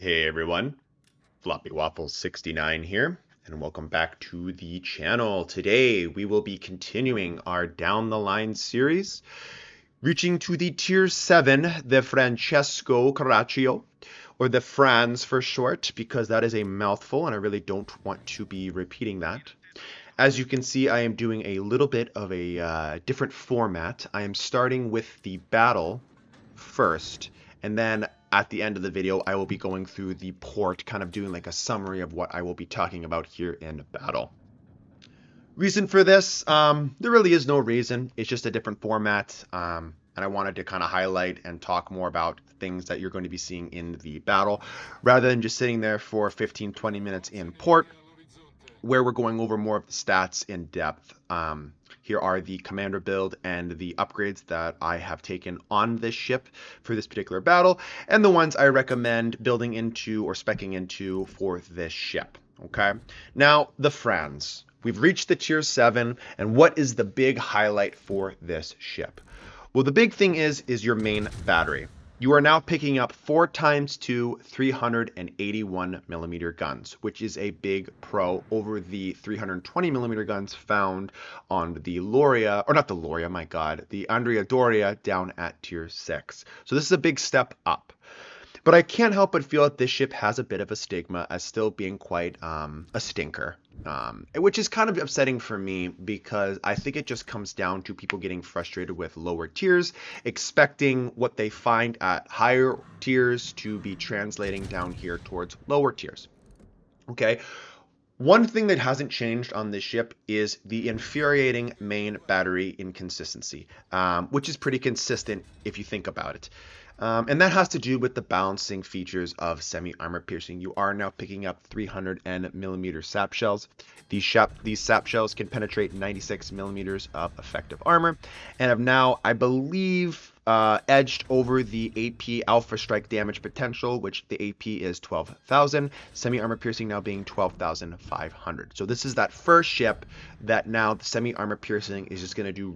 Hey everyone, Floppy Waffles 69 here, and welcome back to the channel. Today we will be continuing our Down the Line series, reaching to the Tier 7, the Francesco Caracciolo, or the Franz for short, because that is a mouthful and I really don't want to be repeating that. As you can see, I am doing a little bit of a different format. I am starting with the battle first, and then at the end of the video, I will be going through the port, kind of doing like a summary of what I will be talking about here in battle. Reason for this, there really is no reason. It's just a different format, and I wanted to kind of highlight and talk more about things that you're going to be seeing in the battle, rather than just sitting there for 15-20 minutes in port, where we're going over more of the stats in depth. Here are the commander build and the upgrades that I have taken on this ship for this particular battle, and the ones I recommend building into or speccing into for this ship. Okay, now the Franz. We've reached the Tier 7, and what is the big highlight for this ship? Well, the big thing is your main battery. You are now picking up 4x2 381mm guns, which is a big pro over the 320mm guns found on the Loria, or not the Loria, my god, the Andrea Doria down at Tier 6. So this is a big step up. But I can't help but feel that this ship has a bit of a stigma as still being quite a stinker, which is kind of upsetting for me, because I think it just comes down to people getting frustrated with lower tiers, expecting what they find at higher tiers to be translating down here towards lower tiers. Okay. One thing that hasn't changed on this ship is the infuriating main battery inconsistency, which is pretty consistent if you think about it. And that has to do with the balancing features of semi-armor piercing. You are now picking up 300mm sap shells. These sap shells can penetrate 96mm of effective armor, and have now, I believe, edged over the AP alpha strike damage potential, which the AP is 12,000, semi-armor piercing now being 12,500. So this is that first ship that now the semi-armor piercing is just going to do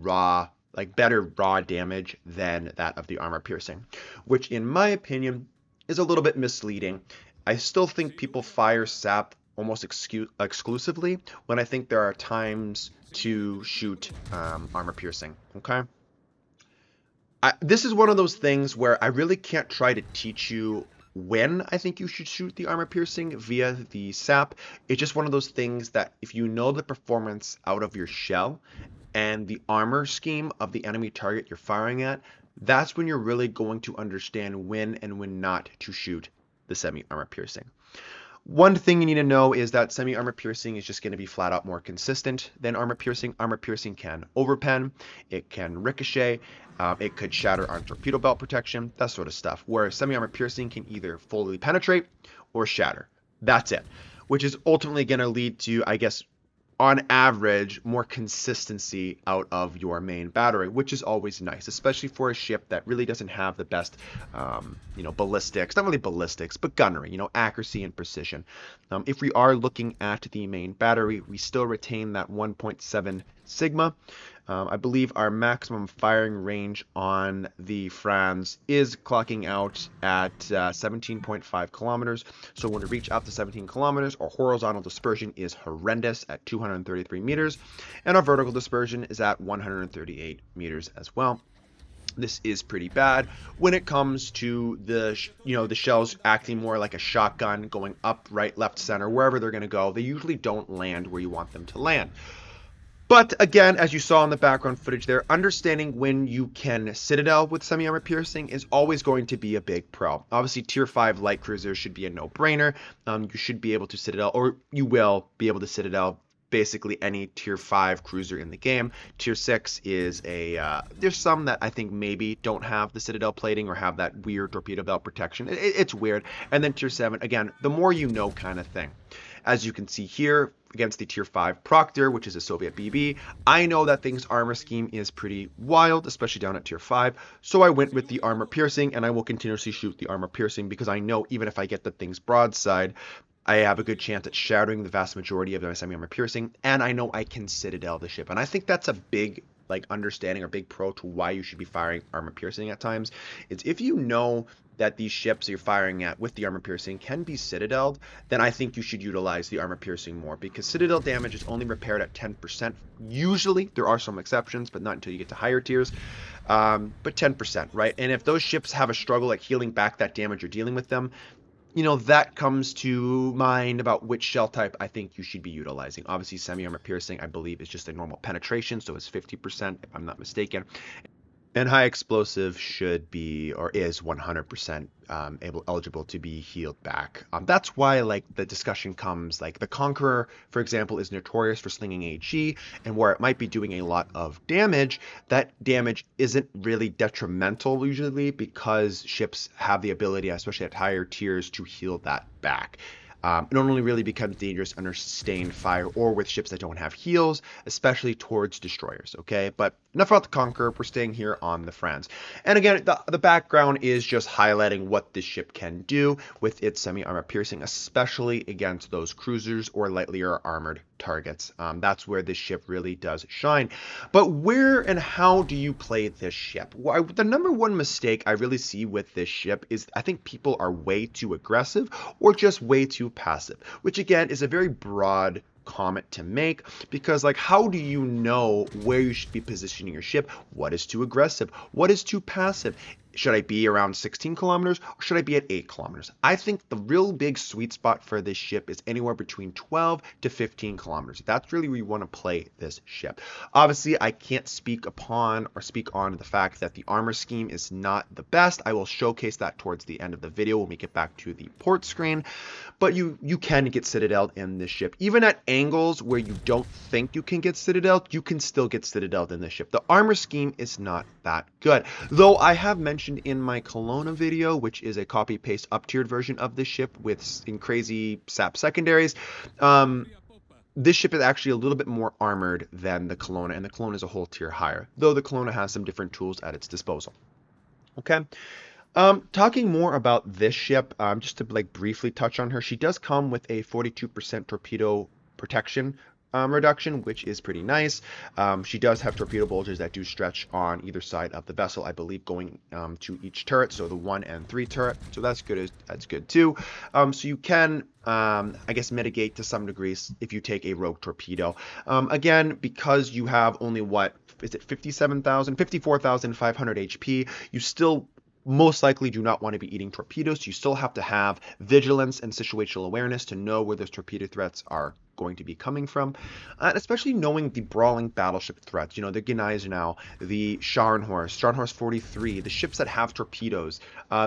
better raw damage than that of the armor piercing, which in my opinion is a little bit misleading. I still think people fire sap almost exclusively, when I think there are times to shoot armor piercing. Okay, this is one of those things where I really can't try to teach you when I think you should shoot the armor piercing via the sap. It's just one of those things that if you know the performance out of your shell and the armor scheme of the enemy target you're firing at, that's when you're really going to understand when and when not to shoot the semi-armor piercing. One thing you need to know is that semi-armor piercing is just going to be flat out more consistent than armor piercing. Armor piercing can overpen, it can ricochet, it could shatter on torpedo belt protection, that sort of stuff, where semi-armor piercing can either fully penetrate or shatter. That's it, which is ultimately going to lead to, I guess, on average, more consistency out of your main battery, which is always nice, especially for a ship that really doesn't have the best, ballistics, not really ballistics, but gunnery, accuracy and precision. If we are looking at the main battery, we still retain that 1.7 Sigma. I believe our maximum firing range on the Franz is clocking out at 17.5 kilometers. So when we reach out to 17 kilometers, our horizontal dispersion is horrendous at 233 meters, and our vertical dispersion is at 138 meters as well. This is pretty bad when it comes to the shells acting more like a shotgun, going up, right, left, center, wherever they're going to go. They usually don't land where you want them to land. But again, as you saw in the background footage there, understanding when you can citadel with semi-armor piercing is always going to be a big pro. Obviously, tier 5 light cruisers should be a no-brainer. You should be able to citadel, or you will be able to citadel basically any tier 5 cruiser in the game. Tier 6 is there's some that I think maybe don't have the Citadel plating or have that weird torpedo belt protection. It's weird. And then tier 7, again, the more you know kind of thing. As you can see here, against the tier 5 Proctor, which is a Soviet BB, I know that thing's armor scheme is pretty wild, especially down at tier 5, so I went with the armor piercing, and I will continuously shoot the armor piercing because I know even if I get the thing's broadside, I have a good chance at shattering the vast majority of my semi-armor piercing, and I know I can Citadel the ship. And I think that's a big understanding or big pro to why you should be firing armor piercing at times. It's if you know that these ships you're firing at with the armor piercing can be citadeled, then I think you should utilize the armor piercing more, because citadel damage is only repaired at 10%. Usually, there are some exceptions, but not until you get to higher tiers. But 10%, right? And if those ships have a struggle at healing back that damage you're dealing with them, that comes to mind about which shell type I think you should be utilizing. Obviously, semi-armor piercing, I believe, is just a normal penetration, so it's 50%, if I'm not mistaken. And high explosive should be, or is 100% eligible to be healed back. That's why the discussion comes, the Conqueror, for example, is notorious for slinging AG, and where it might be doing a lot of damage, that damage isn't really detrimental usually because ships have the ability, especially at higher tiers, to heal that back. It only really becomes dangerous under sustained fire or with ships that don't have heals, especially towards destroyers, okay? But enough about the Conqueror, we're staying here on the Franz. And again, the background is just highlighting what this ship can do with its semi-armor piercing, especially against those cruisers or lightly armored targets. That's where this ship really does shine. But where and how do you play this ship? Well, the number one mistake I really see with this ship is I think people are way too aggressive or just way too passive, which again is a very broad comment to make, because how do you know where you should be positioning your ship? What is too aggressive? What is too passive? Should I be around 16 kilometers or should I be at 8 kilometers? I think the real big sweet spot for this ship is anywhere between 12 to 15 kilometers. That's really where you want to play this ship. Obviously, I can't speak on the fact that the armor scheme is not the best. I will showcase that towards the end of the video when we get back to the port screen. But you can get citadeled in this ship. Even at angles where you don't think you can get citadeled, you can still get citadeled in this ship. The armor scheme is not that good. Though I have mentioned in my Kelowna video, which is a copy-paste up-tiered version of this ship in crazy sap secondaries, this ship is actually a little bit more armored than the Kelowna, and the Kelowna is a whole tier higher, though the Kelowna has some different tools at its disposal. Okay. Talking more about this ship, just to briefly touch on her, she does come with a 42% torpedo protection reduction, which is pretty nice. She does have torpedo bulges that do stretch on either side of the vessel, I believe, going to each turret, so the 1 and 3 turret. So that's good. That's good too. So you can, I guess, mitigate to some degrees if you take a rogue torpedo. Again, because you have only 54,500 HP, you still most likely do not want to be eating torpedoes. You still have to have vigilance and situational awareness to know where those torpedo threats are going to be coming from, especially knowing the brawling battleship threats. The Gneisenau, the Scharnhorst 43, the ships that have torpedoes.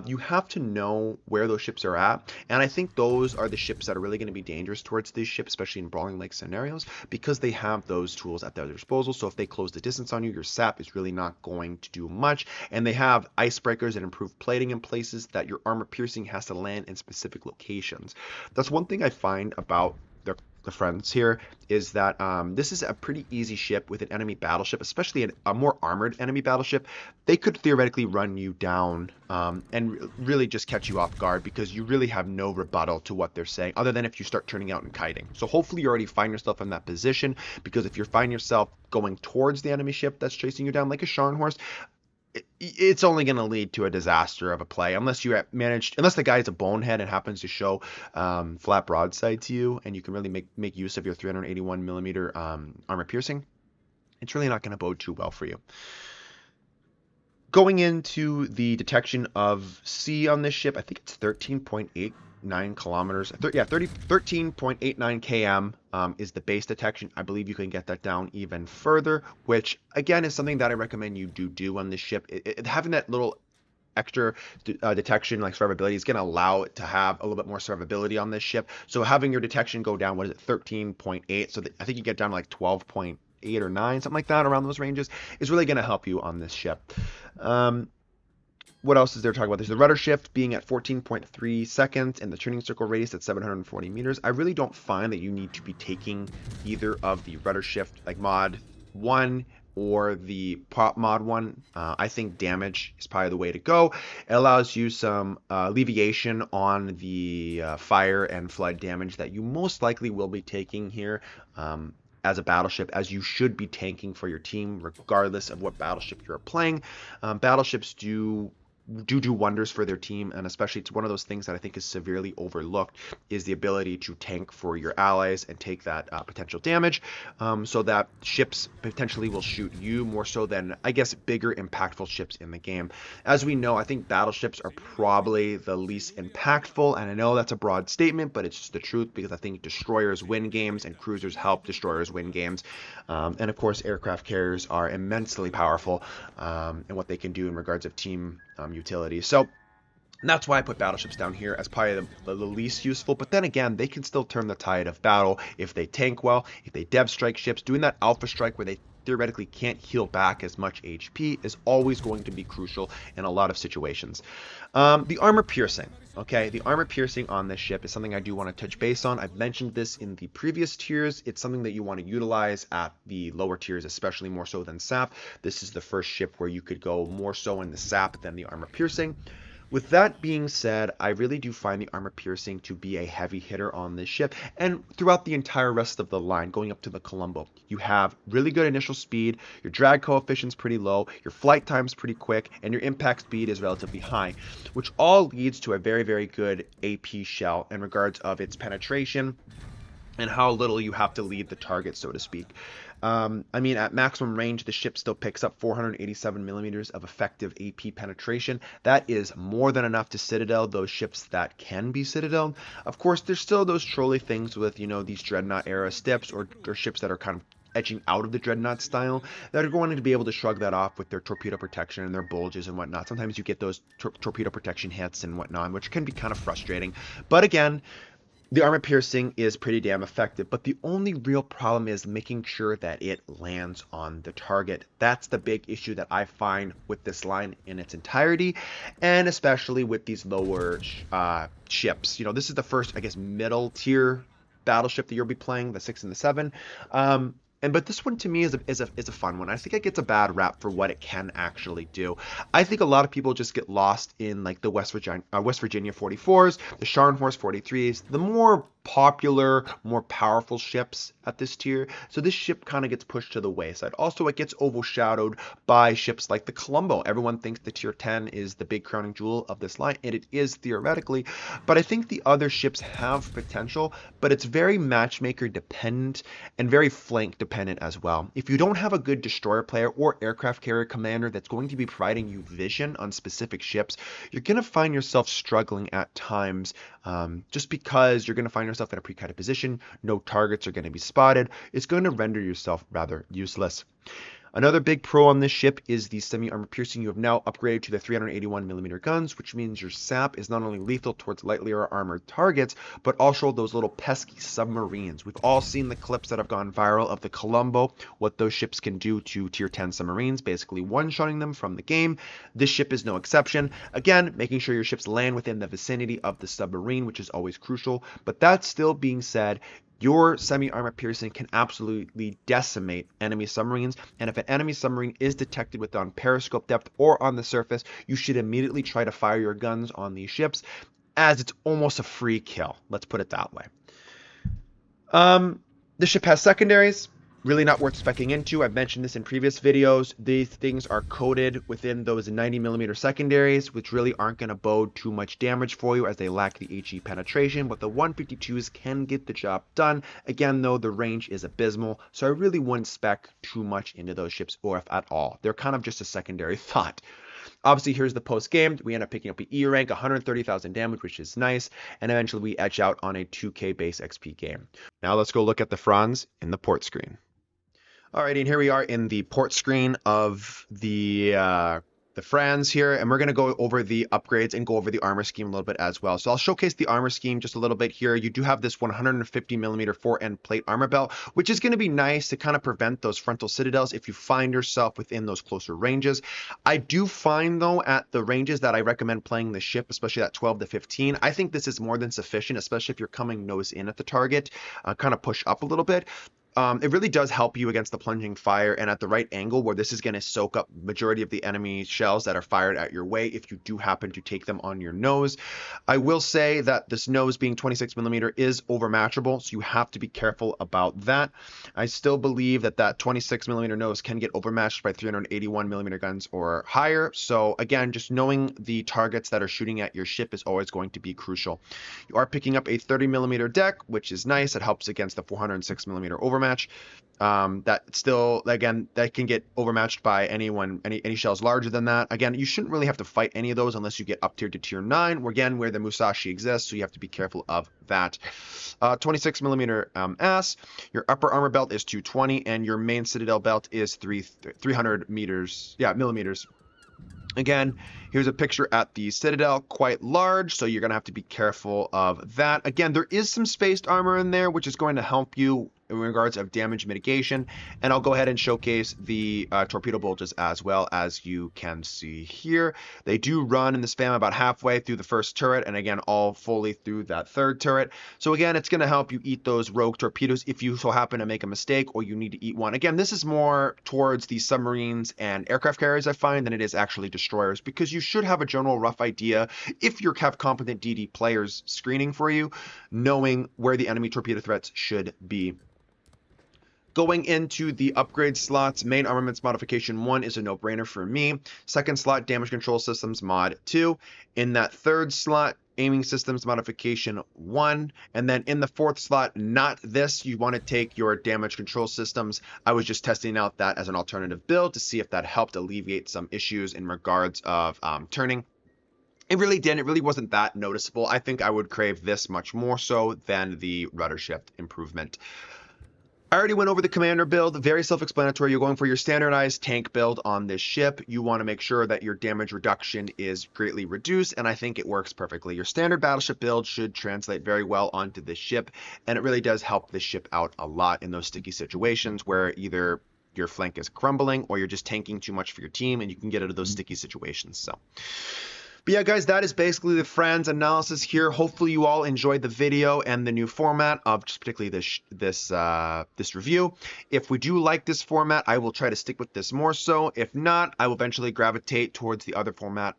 You have to know where those ships are at, and I think those are the ships that are really going to be dangerous towards these ships, especially in brawling lake scenarios, because they have those tools at their disposal. So if they close the distance on you, your sap is really not going to do much, and they have icebreakers and improved plating in places that your armor piercing has to land in specific locations. That's one thing I find about the Friends here, is that this is a pretty easy ship with an enemy battleship, especially a more armored enemy battleship. They could theoretically run you down and really just catch you off guard, because you really have no rebuttal to what they're saying other than if you start turning out and kiting. So hopefully you already find yourself in that position, because if you find yourself going towards the enemy ship that's chasing you down like a Scharnhorst, it's only going to lead to a disaster of a play unless the guy is a bonehead and happens to show flat broadside to you, and you can really make use of your 381 millimeter armor piercing. It's really not going to bode too well for you. Going into the detection of sea on this ship, I think it's 13.89 kilometers. 13.89 km is the base detection. I believe you can get that down even further, which again is something that I recommend you do on this ship. Having that little extra detection, like survivability, is going to allow it to have a little bit more survivability on this ship. So having your detection go down, what is it, 13.8? So I think you get down to like 12.8 or 9, something like that, around those ranges, is really going to help you on this ship. What else is there to talk about? There's the rudder shift being at 14.3 seconds and the turning circle radius at 740 meters. I really don't find that you need to be taking either of the rudder shift, like mod 1 or the pop mod 1. I think damage is probably the way to go. It allows you some alleviation on the fire and flood damage that you most likely will be taking here. As a battleship, as you should be tanking for your team, regardless of what battleship you're playing. Battleships do wonders for their team, and especially it's one of those things that I think is severely overlooked, is the ability to tank for your allies and take that potential damage, so that ships potentially will shoot you more so than, I guess, bigger impactful ships in the game. As we know, I think battleships are probably the least impactful, and I know that's a broad statement, but it's just the truth, because I think destroyers win games and cruisers help destroyers win games. And of course, aircraft carriers are immensely powerful in what they can do in regards of team utility. So that's why I put battleships down here as probably the least useful. But then again, they can still turn the tide of battle if they tank well, if they dev strike ships. Doing that alpha strike where they theoretically can't heal back as much HP is always going to be crucial in a lot of situations. The armor piercing. Okay, the armor piercing on this ship is something I do want to touch base on. I've mentioned this in the previous tiers. It's something that you want to utilize at the lower tiers, especially more so than SAP. This is the first ship where you could go more so in the SAP than the armor piercing. With that being said, I really do find the armor piercing to be a heavy hitter on this ship, and throughout the entire rest of the line, going up to the Colombo. You have really good initial speed, your drag coefficient's pretty low, your flight time's pretty quick, and your impact speed is relatively high, which all leads to a very, very good AP shell in regards of its penetration and how little you have to lead the target, so to speak. I mean, at maximum range, the ship still picks up 487 millimeters of effective AP penetration. That is more than enough to citadel those ships that can be citadeled. Of course, there's still those trolly things with, you know, these dreadnought era steps or ships that are kind of edging out of the dreadnought style that are going to be able to shrug that off with their torpedo protection and their bulges and whatnot. Sometimes you get those torpedo protection hits and whatnot, which can be kind of frustrating. But again, the armor piercing is pretty damn effective, but the only real problem is making sure that it lands on the target. That's the big issue that I find with this line in its entirety, and especially with these lower ships. You know, this is the first, I guess, middle tier battleship that you'll be playing, the 6 and the 7. But this one to me is a fun one. I think it gets a bad rap for what it can actually do. I think a lot of people just get lost in like the West Virginia 44s, the Scharnhorst 43s, the more popular, more powerful ships at this tier. So this ship kind of gets pushed to the wayside. Also, it gets overshadowed by ships like the Colombo. Everyone thinks the tier 10 is the big crowning jewel of this line, and it is theoretically, but I think the other ships have potential, but it's very matchmaker dependent and very flank dependent as well. If you don't have a good destroyer player or aircraft carrier commander that's going to be providing you vision on specific ships, you're going to find yourself struggling at times, just because you're going to find yourself in a pre-cut position, no targets are going to be spotted. It's going to render yourself rather useless. Another big pro on this ship is the semi-armor piercing. You have now upgraded to the 381mm guns, which means your SAP is not only lethal towards lightly armored targets, but also those little pesky submarines. We've all seen the clips that have gone viral of the Colombo, what those ships can do to tier 10 submarines, basically one-shotting them from the game. This ship is no exception. Again, making sure your ships land within the vicinity of the submarine, which is always crucial. But that still being said, your semi-armor piercing can absolutely decimate enemy submarines, and if an enemy submarine is detected within periscope depth or on the surface, you should immediately try to fire your guns on these ships, as it's almost a free kill. Let's put it that way. The ship has secondaries. Really not worth speccing into. I've mentioned this in previous videos. These things are coded within those 90mm secondaries, which really aren't going to bode too much damage for you as they lack the HE penetration, but the 152s can get the job done. Again, though, the range is abysmal, so I really wouldn't spec too much into those ships, or if at all. They're kind of just a secondary thought. Obviously, here's the post-game. We end up picking up an E rank, 130,000 damage, which is nice, and eventually we edge out on a 2k base XP game. Now let's go look at the Franz in the port screen. Alrighty, and here we are in the port screen of the the Franz here, and we're going to go over the upgrades and go over the armor scheme a little bit as well. So I'll showcase the armor scheme just a little bit here. You do have this 150 millimeter fore-end plate armor belt, which is going to be nice to kind of prevent those frontal citadels if you find yourself within those closer ranges. I do find, though, at the ranges that I recommend playing the ship, especially at 12 to 15, I think this is more than sufficient, especially if you're coming nose in at the target, kind of push up a little bit. It really does help you against the plunging fire and at the right angle where this is going to soak up majority of the enemy shells that are fired at your way if you do happen to take them on your nose. I will say that this nose being 26 millimeter is overmatchable, so you have to be careful about that. I still believe that that 26 millimeter nose can get overmatched by 381 millimeter guns or higher. So again, just knowing the targets that are shooting at your ship is always going to be crucial. You are picking up a 30 millimeter deck, which is nice. It helps against the 406 millimeter overmatch. That still, again, that can get overmatched by any shells larger than that. Again, you shouldn't really have to fight any of those unless you get up tier to tier 9, where the Musashi exists, so you have to be careful of that. 26 millimeter ass. Your upper armor belt is 220, and your main citadel belt is 300 millimeters. Again, here's a picture at the Citadel, quite large, so you're going to have to be careful of that. Again, there is some spaced armor in there, which is going to help you in regards of damage mitigation, and I'll go ahead and showcase the torpedo bulges as well. As you can see here, they do run in the span about halfway through the first turret, and again all fully through that third turret. So again, it's going to help you eat those rogue torpedoes if you so happen to make a mistake or you need to eat one. Again, this is more towards the submarines and aircraft carriers, I find, than it is actually destroyers, because you should have a general rough idea if you have competent DD players screening for you, knowing where the enemy torpedo threats should be. Going into the upgrade slots, main armaments modification 1 is a no-brainer for me. Second slot, damage control systems mod 2. In that third slot, aiming systems modification 1. And then in the fourth slot, not this, you want to take your damage control systems. I was just testing out that as an alternative build to see if that helped alleviate some issues in regards of turning. It really didn't. It really wasn't that noticeable. I think I would crave this much more so than the rudder shift improvement. I already went over the commander build, very self-explanatory. You're going for your standardized tank build on this ship. You want to make sure that your damage reduction is greatly reduced, and I think it works perfectly. Your standard battleship build should translate very well onto this ship, and it really does help this ship out a lot in those sticky situations where either your flank is crumbling or you're just tanking too much for your team, and you can get out of those sticky situations. But yeah, guys, that is basically the Franz analysis here. Hopefully you all enjoyed the video and the new format of just particularly this review. If we do like this format, I will try to stick with this more so. If not, I will eventually gravitate towards the other format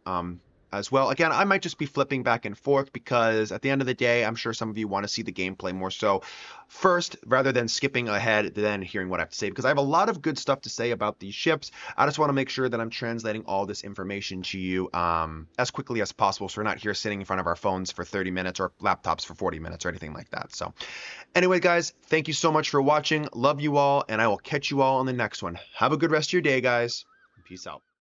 as well. Again, I might just be flipping back and forth because at the end of the day, I'm sure some of you want to see the gameplay more so first rather than skipping ahead then hearing what I have to say, because I have a lot of good stuff to say about these ships. I just want to make sure that I'm translating all this information to you as quickly as possible, so we're not here sitting in front of our phones for 30 minutes or laptops for 40 minutes or anything like that. So anyway, guys, thank you so much for watching. Love you all, and I will catch you all on the next one. Have a good rest of your day, guys. Peace out.